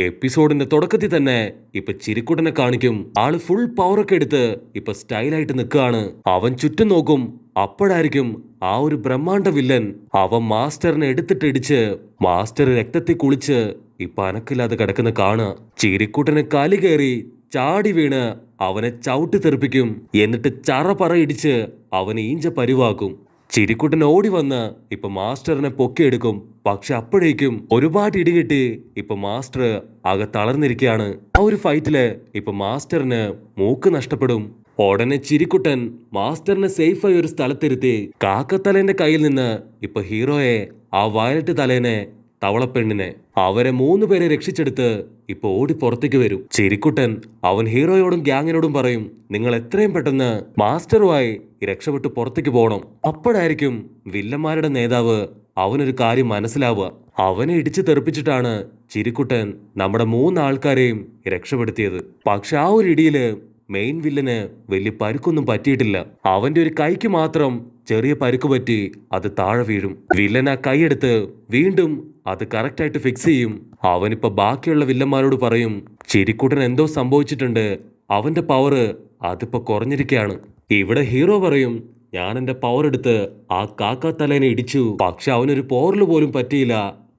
എപ്പിസോഡിന്റെ തുടക്കത്തിൽ തന്നെ ഇപ്പൊ ചിരിക്കുട്ടനെ കാണിക്കും. ആള് ഫുൾ പവറൊക്കെ എടുത്ത് ഇപ്പൊ സ്റ്റൈലായിട്ട് നിൽക്കുകയാണ്. അവൻ ചുറ്റും നോക്കും. അപ്പോഴായിരിക്കും ആ ഒരു ബ്രഹ്മാണ്ഡ വില്ലൻ അവൻ മാസ്റ്ററിനെ എടുത്തിട്ടിടിച്ച് മാസ്റ്റർ രക്തത്തിൽ കുളിച്ച് ഇപ്പൊ അനക്കില്ലാതെ കിടക്കുന്ന കാണുക. ചിരിക്കുട്ടന് കലി കയറി ചാടി വീണ് അവനെ ചവിട്ടി തെറിപ്പിക്കും. എന്നിട്ട് ചറ പറ ഇടിച്ച് അവനെ ഈഞ്ച പരിവാക്കും. ചിരിക്കുട്ടൻ ഓടി വന്ന് ഇപ്പൊ മാസ്റ്ററിനെ പൊക്കിയെടുക്കും. പക്ഷെ അപ്പോഴേക്കും ഒരുപാട് ഇടികിട്ടി ഇപ്പൊ മാസ്റ്റർ ആകെ തളർന്നിരിക്കുകയാണ്. ആ ഒരു ഫൈറ്റില് ഇപ്പൊ മാസ്റ്ററിന് മൂക്ക് നഷ്ടപ്പെടും. ഉടനെ ചിരിക്കുട്ടൻ മാസ്റ്ററിനെ സേഫായി ഒരു സ്ഥലത്തിരുത്തി കാക്കത്തലേന്റെ കയ്യിൽ നിന്ന് ഇപ്പൊ ഹീറോയെ, ആ വയലറ്റ് തലേനെ, തവളപ്പെണ്ണിനെ, അവരെ 3 പേരെ രക്ഷിച്ചെടുത്ത് ഇപ്പൊ ഓടി പുറത്തേക്ക് വരും. ചിരിക്കുട്ടൻ അവൻ ഹീറോയോടും ഗ്യാങ്ങിനോടും പറയും, നിങ്ങൾ എത്രയും പെട്ടെന്ന് മാസ്റ്ററുമായി രക്ഷപ്പെട്ട് പുറത്തേക്ക് പോകണം. അപ്പോഴായിരിക്കും വില്ലന്മാരുടെ നേതാവ് അവനൊരു കാര്യം മനസ്സിലാവുക. അവനെ ഇടിച്ചു തെറിപ്പിച്ചിട്ടാണ് ചിരിക്കുട്ടൻ നമ്മുടെ 3 ആൾക്കാരെയും രക്ഷപ്പെടുത്തിയത്. പക്ഷെ ആ ഒരു ഇടിയില് മെയിൻ വില്ലന് വലിയ പരുക്കൊന്നും പറ്റിയിട്ടില്ല. അവന്റെ ഒരു കൈക്ക് മാത്രം ചെറിയ പരുക്ക് പറ്റി അത് താഴെ വീഴും. വില്ലൻ ആ കൈയെടുത്ത് വീണ്ടും അത് കറക്റ്റായിട്ട് ഫിക്സ് ചെയ്യും. അവനിപ്പോ ബാക്കിയുള്ള വില്ലന്മാരോട് പറയും, ചിരിക്കുട്ടൻ എന്തോ സംഭവിച്ചിട്ടുണ്ട്, അവന്റെ പവർ അതിപ്പോ കുറഞ്ഞിരിക്കുകയാണ്. ഇവിടെ ഹീറോ പറയും, ഞാൻ എന്റെ പവർ എടുത്ത് ആ കാക്കാത്തലേനെ ഇടിച്ചു, പക്ഷെ അവനൊരു പോറല് പോലും പറ്റിയില്ല.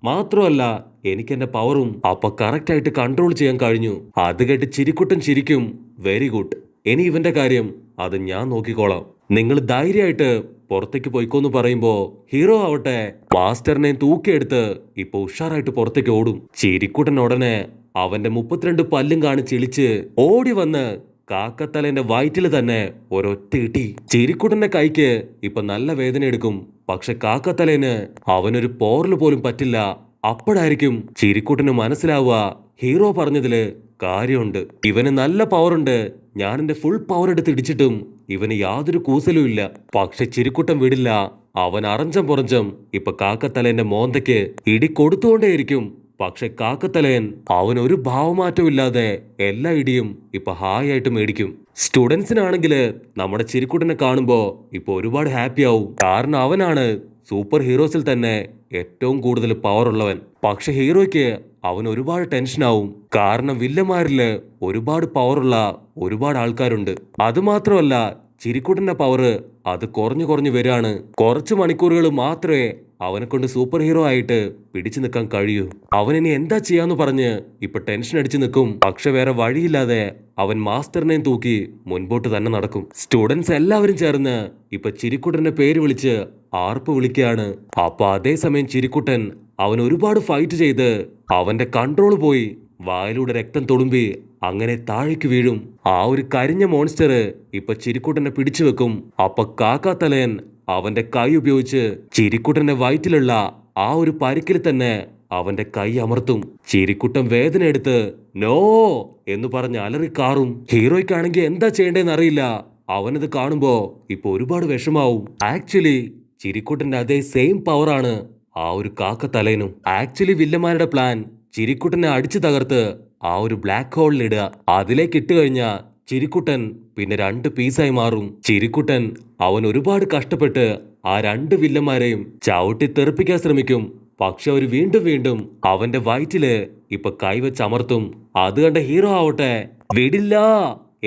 മാത്രമല്ല എനിക്ക് എന്റെ പവറും അപ്പൊ കറക്റ്റായിട്ട് കൺട്രോൾ ചെയ്യാൻ കഴിഞ്ഞു. അത് കേട്ട് ചിരിക്കുട്ടൻ ചിരിക്കും, വെരി ഗുഡ്, ഇനി ഇവന്റെ കാര്യം അത് ഞാൻ നോക്കിക്കോളാം, നിങ്ങൾ ധൈര്യമായിട്ട് പുറത്തേക്ക് പോയിക്കോന്ന് പറയുമ്പോ ഹീറോ ആവട്ടെ മാസ്റ്ററിനെ തൂക്കിയെടുത്ത് ഇപ്പൊ ഉഷാറായിട്ട് പുറത്തേക്ക് ഓടും. ചിരിക്കുട്ടൻ ഉടനെ അവന്റെ 32 പല്ലും കാണിച്ചിളിച്ച് ഓടി വന്ന് കാക്കത്തലേന്റെ വയറ്റില് തന്നെ ഒരൊറ്റ ഇട്ടി. ചിരിക്കുട്ടന്റെ കൈക്ക് ഇപ്പൊ നല്ല വേദന എടുക്കും. പക്ഷെ കാക്കത്തലേന് അവനൊരു പോറല് പോലും പറ്റില്ല. അപ്പോഴായിരിക്കും ചിരിക്കുട്ടന് മനസ്സിലാവുക, ഹീറോ പറഞ്ഞതില് കാര്യമുണ്ട്, ഇവന് നല്ല പവറുണ്ട്. ഞാൻ എന്റെ ഫുൾ പവർ എടുത്ത് ഇടിച്ചിട്ടും ഇവന് യാതൊരു കൂസലും ഇല്ല. പക്ഷെ ചിരിക്കുട്ടൻ വിടില്ല. അവൻ അറഞ്ചം പുറഞ്ചം ഇപ്പൊ കാക്കത്തലേന്റെ മോന്തയ്ക്ക് ഇടി കൊടുത്തുകൊണ്ടേയിരിക്കും. പക്ഷെ കാക്കത്തലയൻ അവൻ ഒരു ഭാവമാറ്റവും ഇല്ലാതെ എല്ലാ ഇടിയും ഇപ്പൊ ഹായ് ആയിട്ട് മേടിക്കും. സ്റ്റുഡൻസിനാണെങ്കില് നമ്മുടെ ചിരിക്കുട്ടനെ കാണുമ്പോ ഇപ്പൊ ഒരുപാട് ഹാപ്പി ആവും. കാരണം അവനാണ് സൂപ്പർ ഹീറോസിൽ തന്നെ ഏറ്റവും കൂടുതൽ പവർ ഉള്ളവൻ. പക്ഷെ ഹീറോയ്ക്ക് അവൻ ഒരുപാട് ടെൻഷനാവും. കാരണം വില്ലന്മാരില് ഒരുപാട് പവറുള്ള ഒരുപാട് ആൾക്കാരുണ്ട്. അതുമാത്രമല്ല ചിരിക്കുട്ടന്റെ പവർ അത് കുറഞ്ഞു വരികയാണ്. കുറച്ച് മണിക്കൂറുകൾ മാത്രമേ അവനെ കൊണ്ട് സൂപ്പർ ഹീറോ ആയിട്ട് പിടിച്ചു നിൽക്കാൻ കഴിയൂ. അവനിനി എന്താ ചെയ്യാന്ന് പറഞ്ഞ് ഇപ്പൊ ടെൻഷൻ അടിച്ചു നിൽക്കും. പക്ഷെ വേറെ വഴിയില്ലാതെ അവൻ മാസ്റ്ററിനെയും തൂക്കി മുൻപോട്ട് തന്നെ നടക്കും. സ്റ്റുഡൻസ് എല്ലാവരും ചേർന്ന് ഇപ്പൊ ചിരിക്കുട്ടന്റെ പേര് വിളിച്ച് ആർപ്പ് വിളിക്കുകയാണ്. അപ്പൊ അതേസമയം ചിരിക്കുട്ടൻ അവൻ ഒരുപാട് ഫൈറ്റ് ചെയ്ത് അവന്റെ കൺട്രോൾ പോയി വായിലൂടെ രക്തം തുളുമ്പി അങ്ങനെ താഴേക്ക് വീഴും. ആ ഒരു കരിഞ്ഞ മോൺസ്റ്റർ ഇപ്പൊ ചിരിക്കുട്ടനെ പിടിച്ചു വെക്കും. അപ്പൊ കാക്കാത്തലയൻ അവന്റെ കൈ ഉപയോഗിച്ച് ചിരിക്കുട്ടന്റെ വയറ്റിലുള്ള ആ ഒരു പരിക്കിൽ തന്നെ അവന്റെ കൈ അമർത്തും. ചിരിക്കുട്ടൻ വേദന എടുത്ത് നോ എന്ന് പറഞ്ഞ് അലറിക്കാറും. ഹീറോയ്ക്കാണെങ്കിൽ എന്താ ചെയ്യേണ്ടതെന്ന് അറിയില്ല. അവനത് കാണുമ്പോ ഇപ്പൊ ഒരുപാട് വിഷമാവും. ആക്ച്വലി ചിരിക്കുട്ടന്റെ അതേ സെയിം പവറാണ് ആ ഒരു കാക്കത്തലയനും. ആക്ച്വലി വില്ലന്മാരുടെ പ്ലാൻ ചിരിക്കുട്ടനെ അടിച്ചു തകർത്ത് ആ ഒരു ബ്ലാക്ക് ഹോളിൽ ഇടുക. അതിലേക്ക് ഇട്ട് കഴിഞ്ഞാ ചിരിക്കുട്ടൻ പിന്നെ 2 പീസായി മാറും. ചിരിക്കുട്ടൻ അവൻ ഒരുപാട് കഷ്ടപ്പെട്ട് ആ 2 വില്ലന്മാരെയും ചവിട്ടി തെറിപ്പിക്കാൻ ശ്രമിക്കും. പക്ഷെ അവർ വീണ്ടും അവന്റെ വയറ്റില് ഇപ്പൊ കൈവച്ചമർത്തും. അത് കണ്ട ഹീറോ ആവട്ടെ വിടില്ല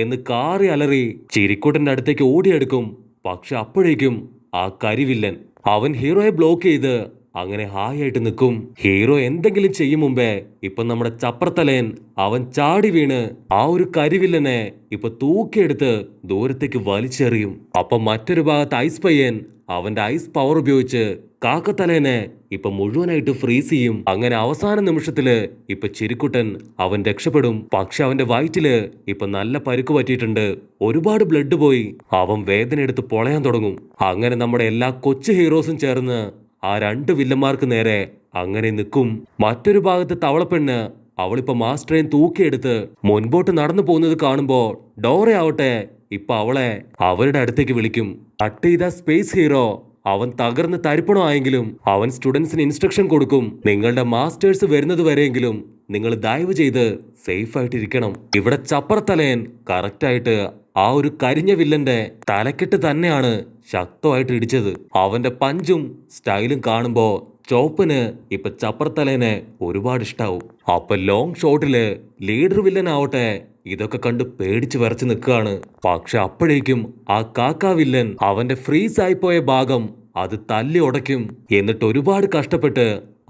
എന്ന് കാറി അലറി ചിരിക്കുട്ടന്റെ അടുത്തേക്ക് ഓടിയെടുക്കും. പക്ഷെ അപ്പോഴേക്കും ആ കരിവില്ലൻ അവൻ ഹീറോയെ ബ്ലോക്ക് ചെയ്ത് അങ്ങനെ ഹായ് ആയിട്ട് നിൽക്കും. ഹീറോ എന്തെങ്കിലും ചെയ്യും മുമ്പേ ഇപ്പൊ നമ്മുടെ ചപ്രത്തലയൻ അവൻ ചാടി വീണ് ആ ഒരു കരിവില്ലനെ ഇപ്പൊ തൂക്കിയെടുത്ത് ദൂരത്തേക്ക് വലിച്ചെറിയും. അപ്പൊ മറ്റൊരു ഭാഗത്ത് ഐസ് പയ്യൻ അവന്റെ ഐസ് പവർ ഉപയോഗിച്ച് കാക്കത്തലേനെ ഇപ്പൊ മുഴുവനായിട്ട് ഫ്രീസ് ചെയ്യും. അങ്ങനെ അവസാന നിമിഷത്തില് ഇപ്പൊ ചിരിക്കുട്ടൻ അവൻ രക്ഷപ്പെടും. പക്ഷെ അവന്റെ വയറ്റില് ഇപ്പൊ നല്ല പരുക്ക് പറ്റിയിട്ടുണ്ട്. ഒരുപാട് ബ്ലഡ് പോയി. അവൻ വേദന എടുത്ത് പൊളയാൻ തുടങ്ങും. അങ്ങനെ നമ്മുടെ എല്ലാ കൊച്ചു ഹീറോസും ചേർന്ന് ആ 2 വില്ലന്മാർക്ക് നേരെ അങ്ങനെ നിൽക്കും. മറ്റൊരു ഭാഗത്ത് തവളപ്പെണ്ണ് അവളിപ്പോ മാസ്റ്ററേൻ തൂക്കിയെടുത്ത് മുൻപോട്ട് നടന്നു പോകുന്നത് കാണുമ്പോ ഡോറ ആവട്ടെ ഇപ്പൊ അവളെ അവരുടെ അടുത്തേക്ക് വിളിക്കും. കട്ട് ചെയ്ത സ്പേസ് ഹീറോ അവൻ തകർന്ന് തരിപ്പണമായെങ്കിലും അവൻ സ്റ്റുഡൻസിന് ഇൻസ്ട്രക്ഷൻ കൊടുക്കും, നിങ്ങളുടെ മാസ്റ്റേഴ്സ് വരുന്നത് വരെയെങ്കിലും നിങ്ങൾ ദയവ് ചെയ്ത് സേഫ് ആയിട്ടിരിക്കണം. ഇവിടെ ചപ്പറത്തലയൻ കറക്റ്റായിട്ട് ആ ഒരു കരിഞ്ഞ വില്ലന്റെ തലക്കെട്ട് തന്നെയാണ് ശക്തമായിട്ട് ഇടിച്ചത്. അവന്റെ പഞ്ചും സ്റ്റൈലും കാണുമ്പോ ചോപ്പന് ഇപ്പൊ ചപ്പർത്തലേനെ ഒരുപാട് ഇഷ്ടാവും. അപ്പൊ ലോങ് ഷോട്ടില് ലീഡർ വില്ലൻ ആവട്ടെ ഇതൊക്കെ കണ്ട് പേടിച്ച് വിറച്ച് നിൽക്കുകയാണ്. പക്ഷെ അപ്പോഴേക്കും ആ കാക്ക വില്ലൻ അവന്റെ ഫ്രീസ് ആയിപ്പോയ ഭാഗം അത് തല്ലി ഉടയ്ക്കും. എന്നിട്ട് ഒരുപാട് കഷ്ടപ്പെട്ട്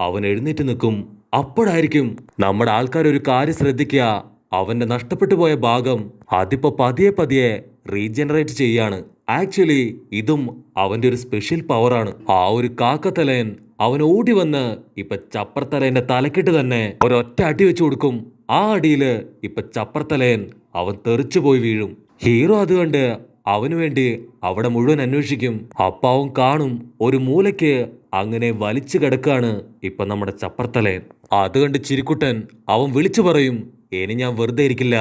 അവൻ എഴുന്നേറ്റ് നിൽക്കും. അപ്പോഴായിരിക്കും നമ്മുടെ ആൾക്കാർ ഒരു കാര്യം ശ്രദ്ധിക്കുക, അവന്റെ നഷ്ടപ്പെട്ടു പോയ ഭാഗം അതിപ്പോ പതിയെ പതിയെ റീജനറേറ്റ് ചെയ്യാണ്. ആക്ച്വലി ഇതും അവന്റെ ഒരു സ്പെഷ്യൽ പവറാണ്. ആ ഒരു കാക്കത്തലയൻ അവൻ ഓടി വന്ന് ഇപ്പൊ ചപ്പർത്തലേന്റെ തലക്കെട്ട് തന്നെ ഒരൊറ്റ അടി വെച്ചു കൊടുക്കും. ആ അടിയില് ഇപ്പൊ ചപ്പർത്തലയൻ അവൻ തെറിച്ചു പോയി വീഴും. ഹീറോ അത് കണ്ട് അവനു വേണ്ടി അവിടെ മുഴുവൻ അന്വേഷിക്കും. അപ്പൊ അവൻ കാണും ഒരു മൂലയ്ക്ക് അങ്ങനെ വലിച്ചു കിടക്കാണ് ഇപ്പൊ നമ്മുടെ ചപ്പർത്തലയൻ. അത് കണ്ട് ചിരിക്കുട്ടൻ അവൻ വിളിച്ചു പറയും, ഇനി ഞാൻ വെറുതെ ഇരിക്കില്ല,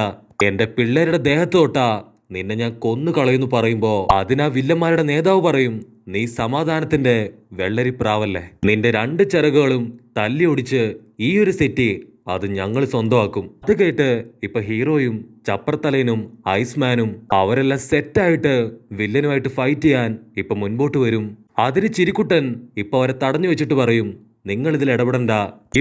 എന്റെ പിള്ളേരുടെ ദേഹത്ത് തൊട്ടാ നിന്നെ ഞാൻ കൊന്നു കളയുന്നു പറയുമ്പോ അതിനാ വില്ലന്മാരുടെ നേതാവ് പറയും, നീ സമാധാനത്തിന്റെ വെള്ളരിപ്രാവല്ലേ, നിന്റെ 2 ചിറകുകളും തല്ലി ഒടിച്ച് ഈ ഒരു സെറ്റ് അത് ഞങ്ങൾ സ്വന്തമാക്കും. അത് കേട്ട് ഇപ്പൊ ഹീറോയും ചപ്പർത്തലയനും ഐസ്മാനും അവരെല്ലാം സെറ്റായിട്ട് വില്ലനുമായിട്ട് ഫൈറ്റ് ചെയ്യാൻ ഇപ്പൊ മുൻപോട്ട് വരും. അതിന് ചിരിക്കുട്ടൻ ഇപ്പൊ അവരെ തടഞ്ഞു വെച്ചിട്ട് പറയും, നിങ്ങൾ ഇതിൽ ഇടപെടണ്ട,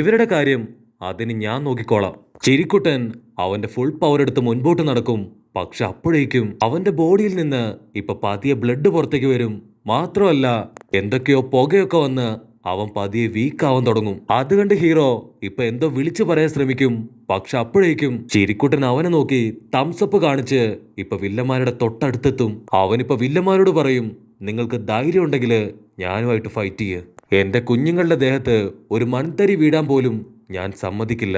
ഇവരുടെ കാര്യം അതിന് ഞാൻ നോക്കിക്കോളാം. ചിരിക്കുട്ടൻ അവന്റെ ഫുൾ പവർ എടുത്ത് മുൻപോട്ട് നടക്കും. പക്ഷെ അപ്പോഴേക്കും അവന്റെ ബോഡിയിൽ നിന്ന് ഇപ്പൊ പതിയെ ബ്ലഡ് പുറത്തേക്ക് വരും. മാത്രമല്ല എന്തൊക്കെയോ പുകയൊക്കെ വന്ന് അവൻ പതിയെ വീക്കാവാൻ തുടങ്ങും. അത് കണ്ട് ഹീറോ ഇപ്പൊ എന്തോ വിളിച്ചു പറയാൻ ശ്രമിക്കും. പക്ഷെ അപ്പോഴേക്കും ചിരിക്കുട്ടൻ അവനെ നോക്കി തംസപ്പ് കാണിച്ച് ഇപ്പൊ വില്ലന്മാരുടെ തൊട്ടടുത്തെത്തും. അവനിപ്പോ വില്ലന്മാരോട് പറയും, നിങ്ങൾക്ക് ധൈര്യം ഉണ്ടെങ്കിൽ ഞാനുമായിട്ട് ഫൈറ്റ് ചെയ്യ്, എന്റെ കുഞ്ഞുങ്ങളുടെ ദേഹത്ത് ഒരു മൺതരി വീഴാൻ പോലും ഞാൻ സമ്മതിക്കില്ല.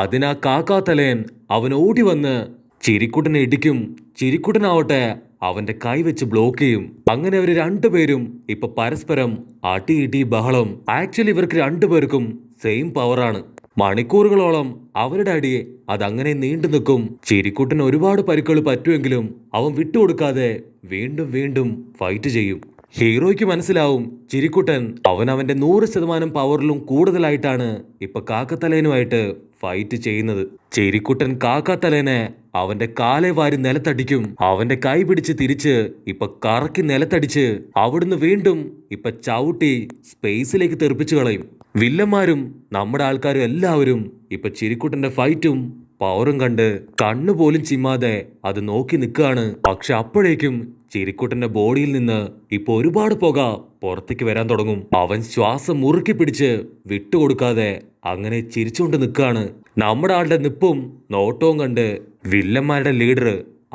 അതിനാ കാക്കാത്തലയൻ അവൻ ഓടി വന്ന് ചിരിക്കുട്ടനെ ഇടിക്കും. ചിരിക്കുട്ടനാവട്ടെ അവന്റെ കൈ വെച്ച് ബ്ലോക്ക് ചെയ്യും. അങ്ങനെ അവര് 2 പേരും ഇപ്പൊ പരസ്പരം അടി ബഹളം. ആക്ച്വലി ഇവർക്ക് 2 പേർക്കും സെയിം പവറാണ്. മണിക്കൂറുകളോളം അവരുടെ അടി അതങ്ങനെ നീണ്ടു നിൽക്കും. ചിരിക്കുട്ടന് ഒരുപാട് പരിക്കുകൾ പറ്റുമെങ്കിലും അവൻ വിട്ടുകൊടുക്കാതെ വീണ്ടും വീണ്ടും ഫൈറ്റ് ചെയ്യും. ഹീറോയ്ക്ക് മനസ്സിലാവും ചിരിക്കുട്ടൻ അവന്റെ 100% പവറിലും കൂടുതലായിട്ടാണ് ഇപ്പൊ കാക്കത്തലേനുമായിട്ട് ഫൈറ്റ് ചെയ്യുന്നത്. ചിരിക്കുട്ടൻ കാക്കത്തലേനെ അവന്റെ കാലെ വാരി നിലത്തടിക്കും. അവന്റെ കൈ പിടിച്ച് തിരിച്ച് ഇപ്പൊ കറക്കി നിലത്തടിച്ച് അവിടുന്ന് വീണ്ടും ഇപ്പൊ ചവിട്ടി സ്പേസിലേക്ക് തെറിപ്പിച്ചു കളയും. വില്ലന്മാരും നമ്മുടെ ആൾക്കാരും എല്ലാവരും ഇപ്പൊ ചിരിക്കുട്ടന്റെ ഫൈറ്റും പവറും കണ്ട് കണ്ണുപോലും ചിമ്മാതെ അത് നോക്കി നിൽക്കുകയാണ്. പക്ഷെ അപ്പോഴേക്കും ചിരിക്കുട്ടന്റെ ബോഡിയിൽ നിന്ന് ഇപ്പൊ ഒരുപാട് പുക പുറത്തേക്ക് വരാൻ തുടങ്ങും. അവൻ ശ്വാസം മുറുക്കി പിടിച്ച് വിട്ടുകൊടുക്കാതെ അങ്ങനെ ചിരിച്ചുകൊണ്ട് നിൽക്കുകയാണ്. നമ്മുടെ ആളുടെ നിപ്പും നോട്ടവും കണ്ട് വില്ലന്മാരുടെ ലീഡർ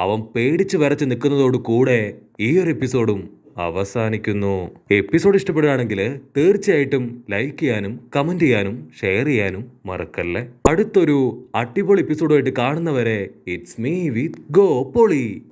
അവൻ പേടിച്ച് വരച്ച് നിൽക്കുന്നതോട് കൂടെ ഈ ഒരു എപ്പിസോഡും അവസാനിക്കുന്നു. എപ്പിസോഡ് ഇഷ്ടപ്പെടുകയാണെങ്കിൽ തീർച്ചയായിട്ടും ലൈക്ക് ചെയ്യാനും കമന്റ് ചെയ്യാനും ഷെയർ ചെയ്യാനും മറക്കല്ലേ. അടുത്തൊരു അടിപൊളി എപ്പിസോഡുമായിട്ട് കാണുന്നവരെ ഇറ്റ്സ് മീ വിത്ത് ഗോ പൊളി.